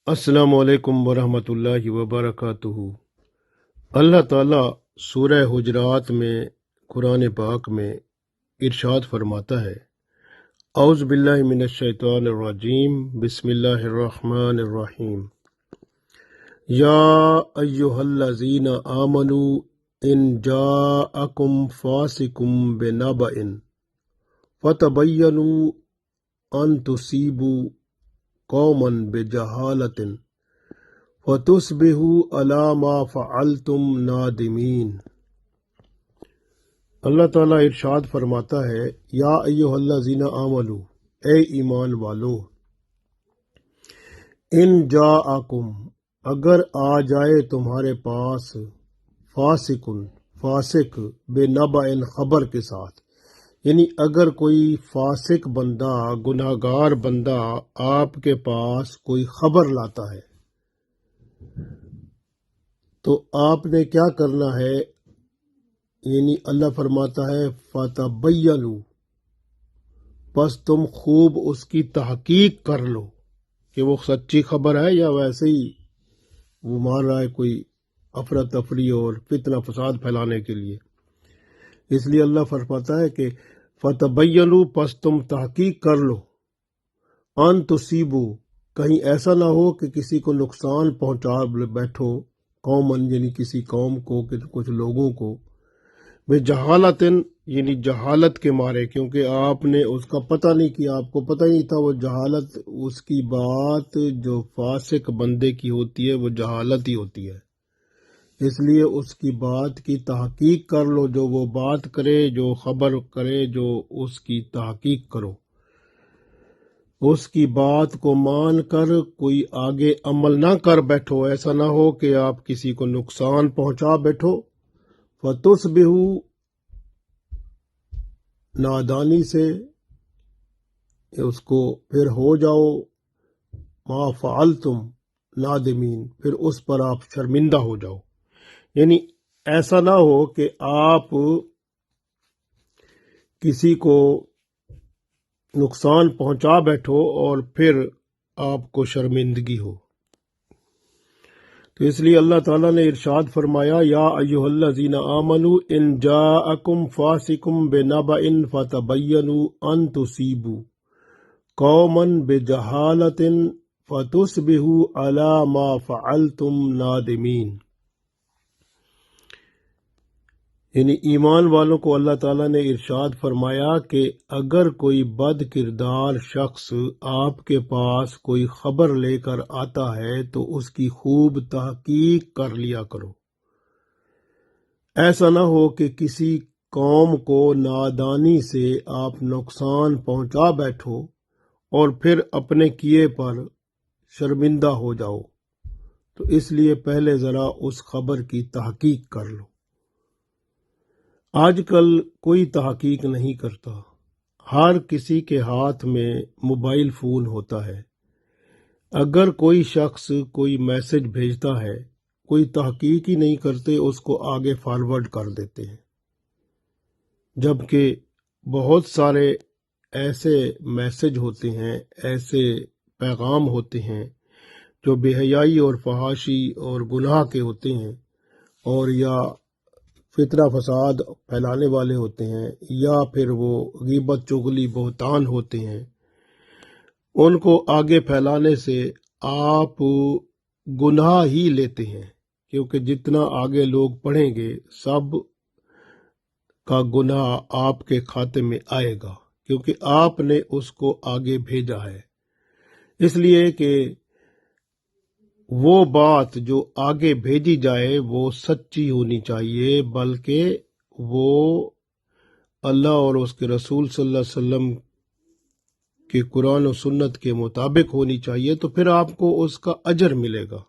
السلام علیکم ورحمۃ اللہ وبرکاتہ۔ اللہ تعالیٰ سورہ حجرات میں قرآن پاک میں ارشاد فرماتا ہے، اعوذ باللہ من الشیطان الرجیم، بسم اللہ الرحمن الرحیم۔ یا ایہا الذین آمنوا ان جاءکم فاسق بنبأ فتبینوا ان تصیبوا قوما بجہالۃ فتصبحوا علی ما فعلتم نادمین۔ اللہ تعالیٰ ارشاد فرماتا ہے، یا ایھا الذین آمنوا، اے ایمان والو، ان جاءکم، اگر آ جائے تمہارے پاس، فاسق بنبأ، خبر کے ساتھ، یعنی اگر کوئی فاسق بندہ، گناہ گار بندہ آپ کے پاس کوئی خبر لاتا ہے تو آپ نے کیا کرنا ہے؟ یعنی اللہ فرماتا ہے فتبینوا، پس تم خوب اس کی تحقیق کر لو کہ وہ سچی خبر ہے یا ویسے ہی وہ مار رہا ہے کوئی افراتفری اور فتنہ فساد پھیلانے کے لیے۔ اس لیے اللہ فرماتا ہے کہ فتبینوا، پس تم تحقیق کر لو، ان تصیبوا، کہیں ایسا نہ ہو کہ کسی کو نقصان پہنچا بیٹھو، قومن یعنی کسی قوم کو، کچھ لوگوں کو، بجہالت یعنی جہالت کے مارے، کیونکہ آپ نے اس کا پتہ نہیں کیا، آپ کو پتہ نہیں تھا۔ وہ جہالت، اس کی بات جو فاسق بندے کی ہوتی ہے وہ جہالت ہی ہوتی ہے، اس لیے اس کی بات کی تحقیق کر لو، جو وہ بات کرے، جو خبر کرے، جو اس کی تحقیق کرو، اس کی بات کو مان کر کوئی آگے عمل نہ کر بیٹھو، ایسا نہ ہو کہ آپ کسی کو نقصان پہنچا بیٹھو۔ فتصبحوا، نادانی سے اس کو پھر ہو جاؤ، ما فعلتم نادمین، پھر اس پر آپ شرمندہ ہو جاؤ۔ یعنی ایسا نہ ہو کہ آپ کسی کو نقصان پہنچا بیٹھو اور پھر آپ کو شرمندگی ہو۔ تو اس لیے اللہ تعالیٰ نے ارشاد فرمایا، یا ایھا الذین آمنوا ان جاءکم فاسق بنبأ فتبینوا ان تصیبوا قوما بجہالۃ فتصبحوا علی ما فعلتم نادمین۔ یعنی ایمان والوں کو اللہ تعالیٰ نے ارشاد فرمایا کہ اگر کوئی بد کردار شخص آپ کے پاس کوئی خبر لے کر آتا ہے تو اس کی خوب تحقیق کر لیا کرو، ایسا نہ ہو کہ کسی قوم کو نادانی سے آپ نقصان پہنچا بیٹھو اور پھر اپنے کیے پر شرمندہ ہو جاؤ۔ تو اس لیے پہلے ذرا اس خبر کی تحقیق کر لو۔ آج کل کوئی تحقیق نہیں کرتا، ہر کسی کے ہاتھ میں موبائل فون ہوتا ہے۔ اگر کوئی شخص کوئی میسج بھیجتا ہے، کوئی تحقیق ہی نہیں کرتے، اس کو آگے فارورڈ کر دیتے ہیں، جبکہ بہت سارے ایسے میسج ہوتے ہیں، ایسے پیغام ہوتے ہیں جو بے حیائی اور فحاشی اور گناہ کے ہوتے ہیں، اور یا فتنہ فساد پھیلانے والے ہوتے ہیں، یا پھر وہ غیبت چغلی بہتان ہوتے ہیں۔ ان کو آگے پھیلانے سے آپ گناہ ہی لیتے ہیں، کیونکہ جتنا آگے لوگ پڑھیں گے سب کا گناہ آپ کے کھاتے میں آئے گا، کیونکہ آپ نے اس کو آگے بھیجا ہے۔ اس لیے کہ وہ بات جو آگے بھیجی جائے وہ سچی ہونی چاہیے، بلکہ وہ اللہ اور اس کے رسول صلی اللہ علیہ وسلم کے قرآن و سنت کے مطابق ہونی چاہیے، تو پھر آپ کو اس کا اجر ملے گا۔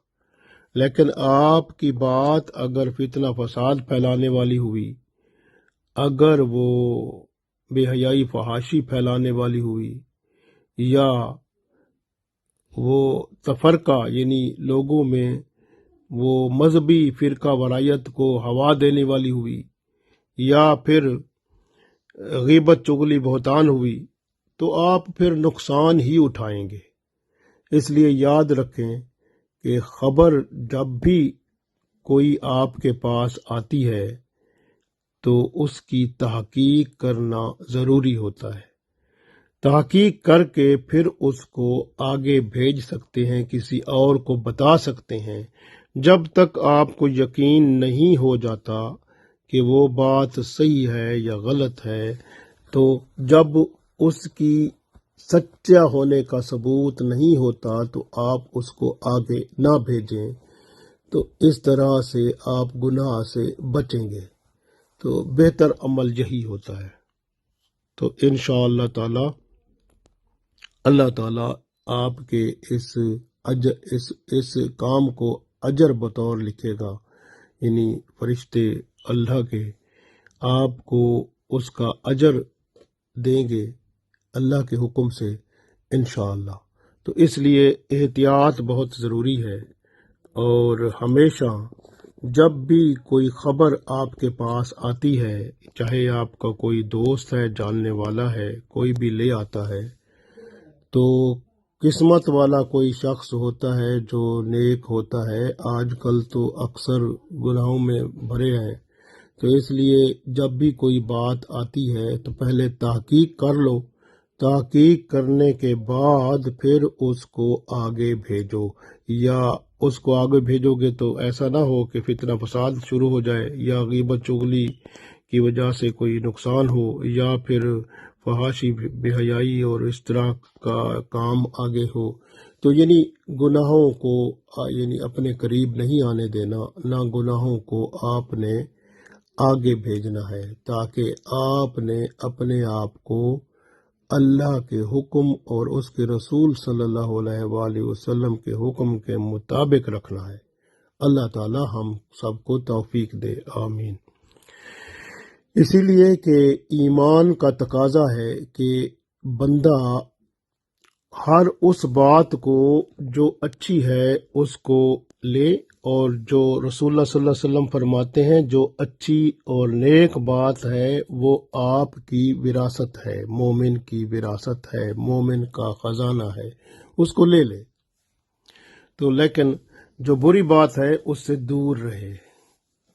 لیکن آپ کی بات اگر فتنہ فساد پھیلانے والی ہوئی، اگر وہ بے حیائی فحاشی پھیلانے والی ہوئی، یا وہ تفرقہ یعنی لوگوں میں وہ مذہبی فرقہ وارائیت کو ہوا دینے والی ہوئی، یا پھر غیبت چغلی بہتان ہوئی، تو آپ پھر نقصان ہی اٹھائیں گے۔ اس لیے یاد رکھیں کہ خبر جب بھی کوئی آپ کے پاس آتی ہے تو اس کی تحقیق کرنا ضروری ہوتا ہے۔ تحقیق کر کے پھر اس کو آگے بھیج سکتے ہیں، کسی اور کو بتا سکتے ہیں۔ جب تک آپ کو یقین نہیں ہو جاتا کہ وہ بات صحیح ہے یا غلط ہے، تو جب اس کی سچا ہونے کا ثبوت نہیں ہوتا تو آپ اس کو آگے نہ بھیجیں، تو اس طرح سے آپ گناہ سے بچیں گے۔ تو بہتر عمل یہی ہوتا ہے۔ تو انشاءاللہ تعالی اللہ تعالیٰ آپ کے اس کام کو اجر بطور لکھے گا، یعنی فرشتے اللہ کے آپ کو اس کا اجر دیں گے اللہ کے حکم سے انشاءاللہ۔ تو اس لیے احتیاط بہت ضروری ہے، اور ہمیشہ جب بھی کوئی خبر آپ کے پاس آتی ہے، چاہے آپ کا کوئی دوست ہے، جاننے والا ہے، کوئی بھی لے آتا ہے، تو قسمت والا کوئی شخص ہوتا ہے جو نیک ہوتا ہے۔ آج کل تو اکثر گناہوں میں بھرے ہیں، تو اس لیے جب بھی کوئی بات آتی ہے تو پہلے تحقیق کر لو، تحقیق کرنے کے بعد پھر اس کو آگے بھیجو، یا اس کو آگے بھیجو گے تو ایسا نہ ہو کہ فتنہ فساد شروع ہو جائے، یا غیبت چغلی کی وجہ سے کوئی نقصان ہو، یا پھر فحاشی بے حیائی اور اس طرح کا کام آگے ہو۔ تو یعنی گناہوں کو یعنی اپنے قریب نہیں آنے دینا، نہ گناہوں کو آپ نے آگے بھیجنا ہے، تاکہ آپ نے اپنے آپ کو اللہ کے حکم اور اس کے رسول صلی اللہ علیہ وآلہ وسلم کے حکم کے مطابق رکھنا ہے۔ اللہ تعالی ہم سب کو توفیق دے، آمین۔ اسی لیے کہ ایمان کا تقاضا ہے کہ بندہ ہر اس بات کو جو اچھی ہے اس کو لے، اور جو رسول اللہ صلی اللہ علیہ وسلم فرماتے ہیں جو اچھی اور نیک بات ہے وہ آپ کی وراثت ہے، مومن کی وراثت ہے، مومن کا خزانہ ہے، اس کو لے لے۔ تو لیکن جو بری بات ہے اس سے دور رہے،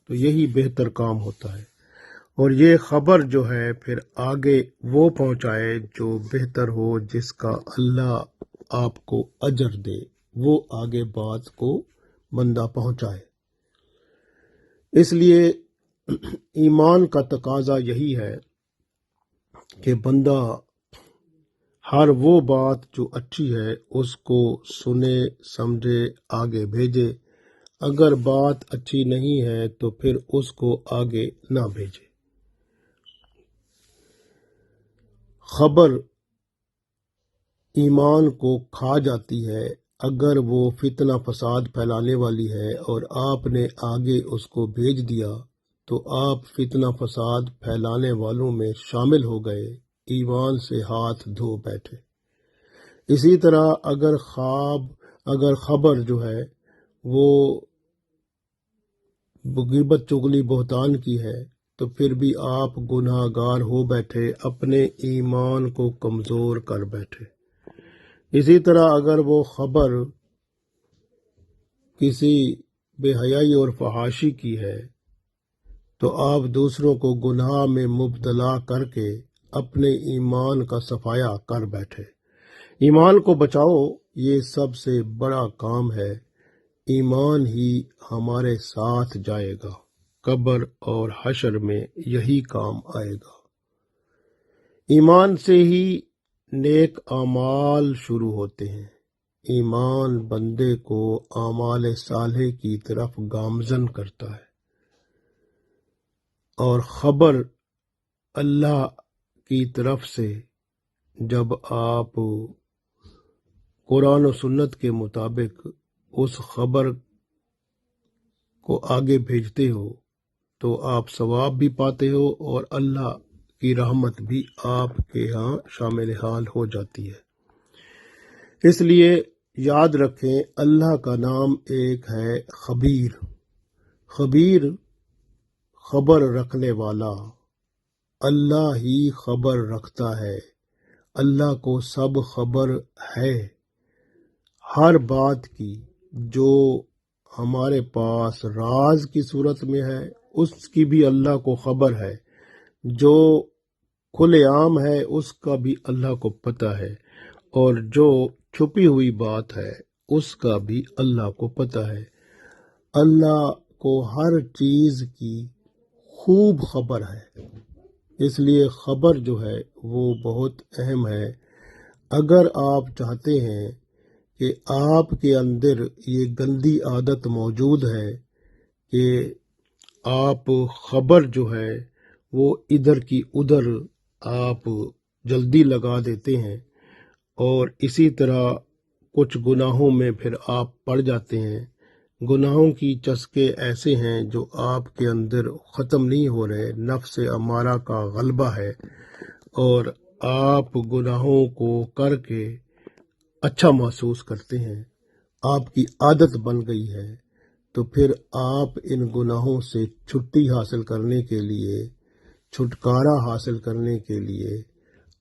تو یہی بہتر کام ہوتا ہے، اور یہ خبر جو ہے پھر آگے وہ پہنچائے جو بہتر ہو، جس کا اللہ آپ کو اجر دے، وہ آگے بات کو بندہ پہنچائے۔ اس لیے ایمان کا تقاضا یہی ہے کہ بندہ ہر وہ بات جو اچھی ہے اس کو سنے، سمجھے، آگے بھیجے۔ اگر بات اچھی نہیں ہے تو پھر اس کو آگے نہ بھیجے۔ خبر ایمان کو کھا جاتی ہے اگر وہ فتنہ فساد پھیلانے والی ہے، اور آپ نے آگے اس کو بھیج دیا تو آپ فتنہ فساد پھیلانے والوں میں شامل ہو گئے، ایمان سے ہاتھ دھو بیٹھے۔ اسی طرح اگر خبر جو ہے وہ غیبت چغلی بہتان کی ہے تو پھر بھی آپ گناہ گار ہو بیٹھے، اپنے ایمان کو کمزور کر بیٹھے۔ اسی طرح اگر وہ خبر کسی بے حیائی اور فحاشی کی ہے تو آپ دوسروں کو گناہ میں مبتلا کر کے اپنے ایمان کا صفایا کر بیٹھے۔ ایمان کو بچاؤ، یہ سب سے بڑا کام ہے۔ ایمان ہی ہمارے ساتھ جائے گا، قبر اور حشر میں یہی کام آئے گا۔ ایمان سے ہی نیک اعمال شروع ہوتے ہیں۔ ایمان بندے کو اعمال صالح کی طرف گامزن کرتا ہے، اور خبر اللہ کی طرف سے جب آپ قرآن و سنت کے مطابق اس خبر کو آگے بھیجتے ہو تو آپ ثواب بھی پاتے ہو، اور اللہ کی رحمت بھی آپ کے ہاں شامل حال ہو جاتی ہے۔ اس لیے یاد رکھیں، اللہ کا نام ایک ہے خبیر۔ خبیر خبر رکھنے والا، اللہ ہی خبر رکھتا ہے، اللہ کو سب خبر ہے ہر بات کی، جو ہمارے پاس راز کی صورت میں ہے اس کی بھی اللہ کو خبر ہے، جو کھلے عام ہے اس کا بھی اللہ کو پتہ ہے، اور جو چھپی ہوئی بات ہے اس کا بھی اللہ کو پتہ ہے۔ اللہ کو ہر چیز کی خوب خبر ہے، اس لیے خبر جو ہے وہ بہت اہم ہے۔ اگر آپ چاہتے ہیں کہ آپ کے اندر یہ گندی عادت موجود ہے کہ آپ خبر جو ہے وہ ادھر کی ادھر آپ جلدی لگا دیتے ہیں، اور اسی طرح کچھ گناہوں میں پھر آپ پڑ جاتے ہیں۔ گناہوں کی چسکے ایسے ہیں جو آپ کے اندر ختم نہیں ہو رہے، نفس امارہ کا غلبہ ہے، اور آپ گناہوں کو کر کے اچھا محسوس کرتے ہیں، آپ کی عادت بن گئی ہے۔ تو پھر آپ ان گناہوں سے چھٹی حاصل کرنے کے لیے، چھٹکارا حاصل کرنے کے لیے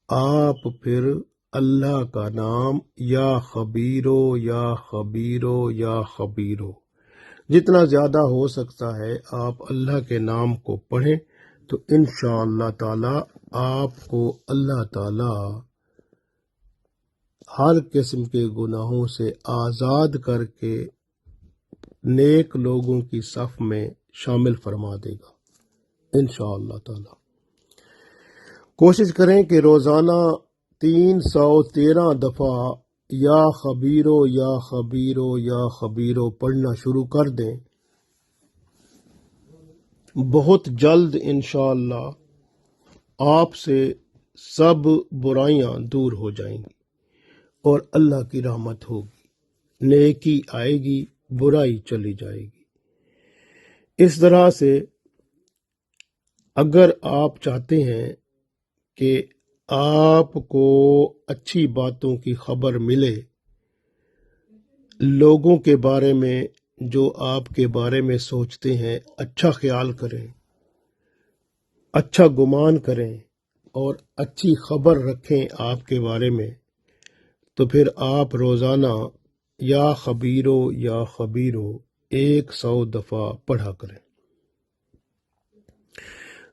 آپ پھر اللہ کا نام یا خبیرو یا خبیرو یا خبیرو جتنا زیادہ ہو سکتا ہے آپ اللہ کے نام کو پڑھیں، تو انشاءاللہ تعالی آپ کو اللہ تعالی ہر قسم کے گناہوں سے آزاد کر کے نیک لوگوں کی صف میں شامل فرما دے گا انشاءاللہ تعالی۔ کوشش کریں کہ روزانہ 313 دفعہ یا خبیرو یا خبیرو یا خبیرو پڑھنا شروع کر دیں۔ بہت جلد انشاءاللہ آپ سے سب برائیاں دور ہو جائیں گی اور اللہ کی رحمت ہوگی، نیکی آئے گی، برائی چلی جائے گی۔ اس طرح سے اگر آپ چاہتے ہیں کہ آپ کو اچھی باتوں کی خبر ملے، لوگوں کے بارے میں جو آپ کے بارے میں سوچتے ہیں اچھا خیال کریں، اچھا گمان کریں اور اچھی خبر رکھیں آپ کے بارے میں، تو پھر آپ روزانہ یا خبیرو یا خبیرو 100 دفعہ پڑھا کریں۔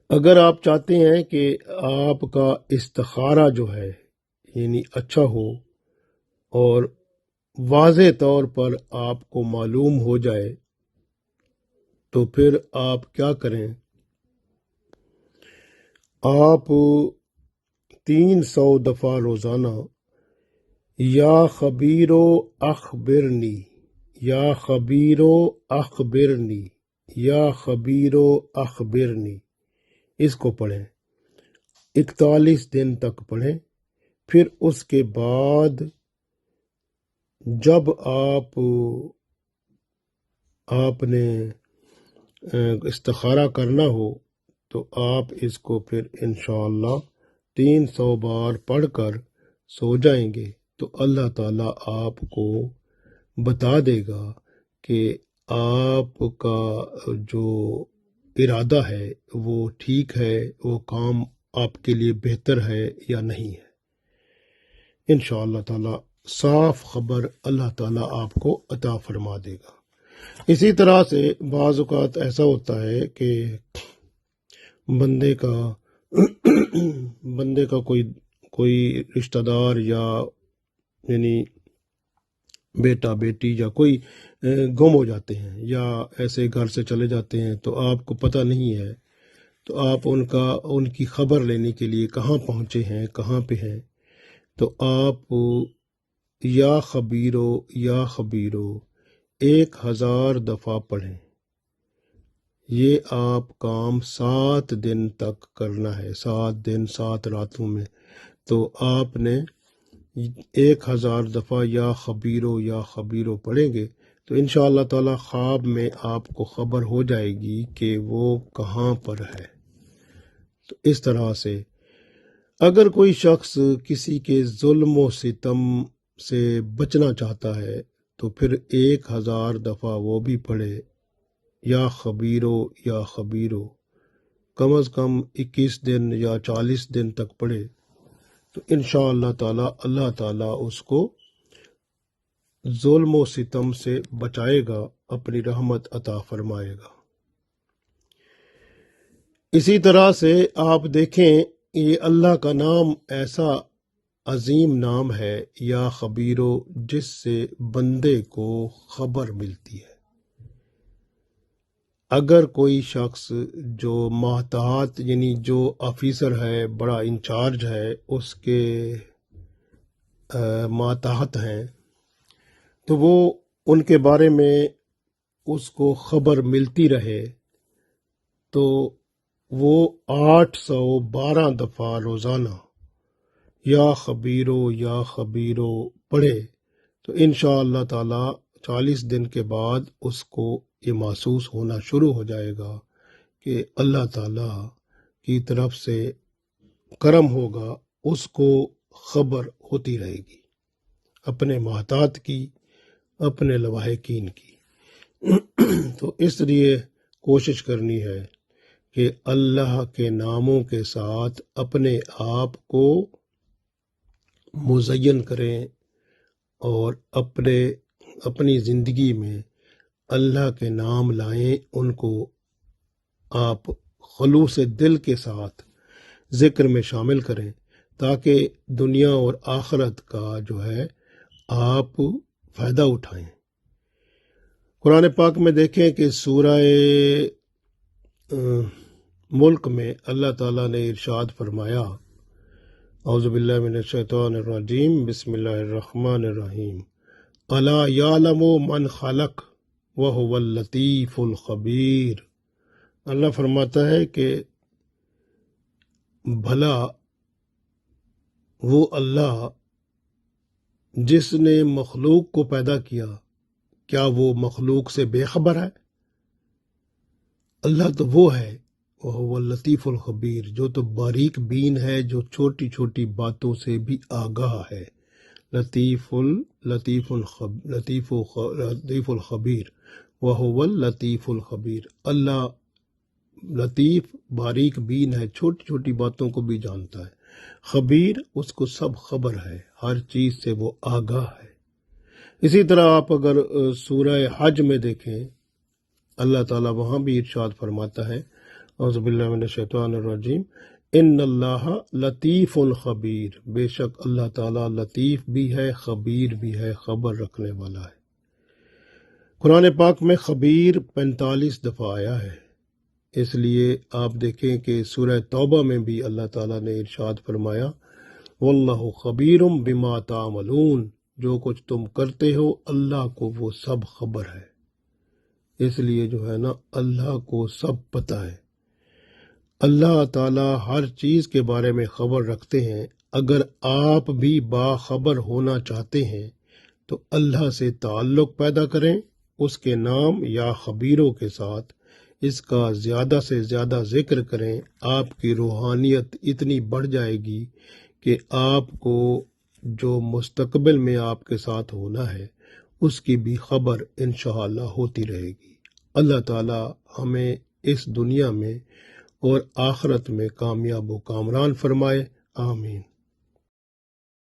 اگر آپ چاہتے ہیں کہ آپ کا استخارہ جو ہے یعنی اچھا ہو اور واضح طور پر آپ کو معلوم ہو جائے، تو پھر آپ کیا کریں؟ آپ 300 دفعہ روزانہ یا خبیرو اخبرنی یا خبیرو اخبرنی یا خبیرو اخبرنی اس کو پڑھیں، 41 دن تک پڑھیں۔ پھر اس کے بعد جب آپ نے استخارہ کرنا ہو تو آپ اس کو پھر انشاءاللہ 300 بار پڑھ کر سو جائیں گے، تو اللہ تعالیٰ آپ کو بتا دے گا کہ آپ کا جو ارادہ ہے وہ ٹھیک ہے، وہ کام آپ کے لیے بہتر ہے یا نہیں ہے۔ انشاءاللہ تعالیٰ صاف خبر اللہ تعالیٰ آپ کو عطا فرما دے گا۔ اسی طرح سے بعض اوقات ایسا ہوتا ہے کہ بندے کا کوئی رشتہ دار یا یعنی بیٹا بیٹی یا کوئی گم ہو جاتے ہیں یا ایسے گھر سے چلے جاتے ہیں، تو آپ کو پتہ نہیں ہے، تو آپ ان کی خبر لینے کے لیے کہاں پہنچے ہیں، کہاں پہ ہیں، تو آپ یا خبیرو یا خبیرو 1000 دفعہ پڑھیں۔ یہ آپ کام 7 دن تک کرنا ہے، 7 دن 7 راتوں میں۔ تو آپ نے 1000 دفعہ یا خبیرو پڑھیں گے تو انشاءاللہ تعالی خواب میں آپ کو خبر ہو جائے گی کہ وہ کہاں پر ہے۔ تو اس طرح سے اگر کوئی شخص کسی کے ظلم و ستم سے بچنا چاہتا ہے تو پھر 1000 دفعہ وہ بھی پڑھے، یا خبیرو کم از کم 21 دن یا 40 دن تک پڑھے، تو انشاءاللہ تعالی اللہ تعالیٰ اس کو ظلم و ستم سے بچائے گا، اپنی رحمت عطا فرمائے گا۔ اسی طرح سے آپ دیکھیں یہ اللہ کا نام ایسا عظیم نام ہے، یا خبیرو، جس سے بندے کو خبر ملتی ہے۔ اگر کوئی شخص جو محتاط یعنی جو آفیسر ہے، بڑا انچارج ہے، اس کے ماتحت ہیں، تو وہ ان کے بارے میں اس کو خبر ملتی رہے، تو وہ 812 دفعہ روزانہ یا خبیرو پڑھے، تو انشاءاللہ تعالی 40 دن کے بعد اس کو یہ محسوس ہونا شروع ہو جائے گا کہ اللہ تعالی کی طرف سے کرم ہوگا، اس کو خبر ہوتی رہے گی اپنے محتاط کی، اپنے لواحقین کی۔ تو اس لیے کوشش کرنی ہے کہ اللہ کے ناموں کے ساتھ اپنے آپ کو مزین کریں، اور اپنی زندگی میں اللہ کے نام لائیں، ان کو آپ خلوص دل کے ساتھ ذکر میں شامل کریں، تاکہ دنیا اور آخرت کا جو ہے آپ فائدہ اٹھائیں۔ قرآن پاک میں دیکھیں کہ سورہ ملک میں اللہ تعالیٰ نے ارشاد فرمایا، اعوذ باللہ من الشیطان الرجیم، بسم اللہ الرحمن الرحیم، الا یعلم من خلق وہو اللطیف الخبیر۔ اللہ فرماتا ہے کہ بھلا وہ اللہ جس نے مخلوق کو پیدا کیا، کیا وہ مخلوق سے بے خبر ہے؟ اللہ تو وہ ہے، وہ لطیف الخبیر، جو تو باریک بین ہے، جو چھوٹی چھوٹی باتوں سے بھی آگاہ ہے۔ لطیف الخبیر، وہ اللطیف الخبیر، اللہ لطیف باریک بین ہے، چھوٹی چھوٹی باتوں کو بھی جانتا ہے۔ خبیر، اس کو سب خبر ہے، ہر چیز سے وہ آگاہ ہے۔ اسی طرح آپ اگر سورہ حج میں دیکھیں، اللہ تعالیٰ وہاں بھی ارشاد فرماتا ہے، اعوذ باللہ من الشیطان الرجیم، ان اللہ لطیف الخبیر، بے شک اللہ تعالیٰ لطیف بھی ہے، خبیر بھی ہے، خبر رکھنے والا ہے۔ قرآن پاک میں خبیر 45 دفعہ آیا ہے، اس لیے آپ دیکھیں کہ سورہ توبہ میں بھی اللہ تعالیٰ نے ارشاد فرمایا، واللہ خبیر بما تعملون، جو کچھ تم کرتے ہو اللہ کو وہ سب خبر ہے۔ اس لیے جو ہے نا، اللہ کو سب پتہ ہے، اللہ تعالیٰ ہر چیز کے بارے میں خبر رکھتے ہیں۔ اگر آپ بھی باخبر ہونا چاہتے ہیں تو اللہ سے تعلق پیدا کریں، اس کے نام یا خبیروں کے ساتھ اس کا زیادہ سے زیادہ ذکر کریں، آپ کی روحانیت اتنی بڑھ جائے گی کہ آپ کو جو مستقبل میں آپ کے ساتھ ہونا ہے اس کی بھی خبر انشاءاللہ ہوتی رہے گی۔ اللہ تعالی ہمیں اس دنیا میں اور آخرت میں کامیاب و کامران فرمائے، آمین۔